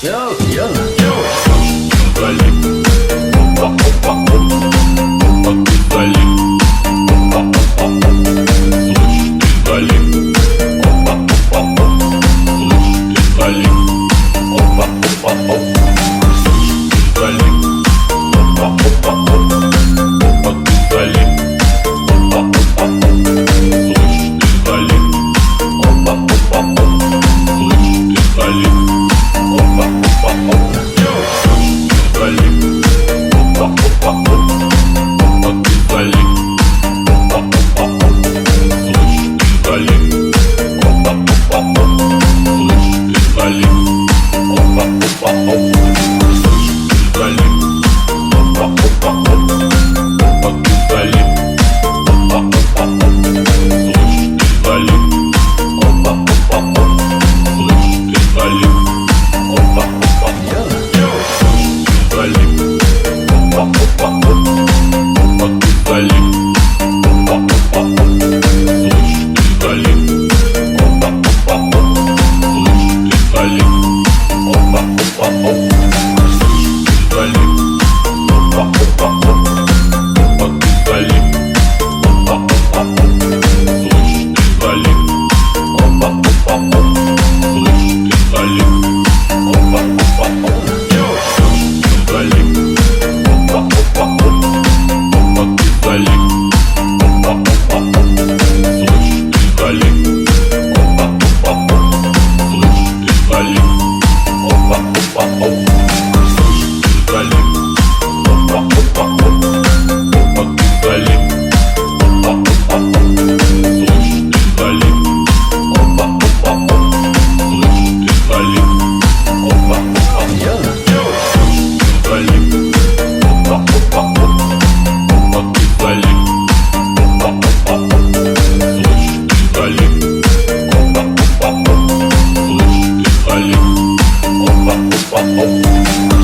Йоу, йоу. Вали, опа, опа, оп, опа, ты вали, опа, опа, оп, слышь, ты вали, опа, опа, оп, слышь, ты вали, опа, опа, оп, слышь, ты вали, опа, опа, оп, опа, ты вали, опа, опа, оп, слышь, ты вали, опа, опа, оп, слышь, ты вали, опа, опа, оп. Вали, опа, опа, оп, опа, ты вали, опа, опа, оп, слышь, ты вали, опа, опа, оп, слышь, ты вали, опа, опа, оп, слышь, ты вали, опа, опа, оп, опа, ты вали, опа, опа, оп, слышь, ты вали, опа, опа, оп, слышь, ты вали, опа, опа, Йоу. вали, опа, опа, оп, опа, ты вали, опа, опа, оп, слышь, ты вали, опа, опа, оп, слышь, ты вали, опа, опа, оп, слышь, ты вали, опа, опа, оп, опа, ты вали, опа, опа, оп, слышь, ты вали, опа, опа, оп, слышь, ты вали, опа, опа, оп. Вали, опа, опа, оп, опа, ты вали, опа, опа, оп, слышь, ты вали, опа, опа, оп, слышь, ты вали, опа, опа, оп, слышь, ты вали, опа, опа, оп, слышь, ты вали, опа, опа, оп, слышь, ты вали, опа, опа, оп, слышь, ты вали, опа, опа, оп, слышь, ты вали, опа, опа, оп, слышь, ты вали, опа, опа, оп, слышь, ты вали, опа, опа, оп, слышь, ты вали, опа, опа, оп, слышь, ты вали, опа, опа, оп, слышь, ты вали, опа, опа, оп, слышь, ты вали, опа, опа, оп, слышь, ты вали, опа, опа, оп, слышь, ты вали, опа, опа, оп, слышь, ты vali, опа, опа, оп.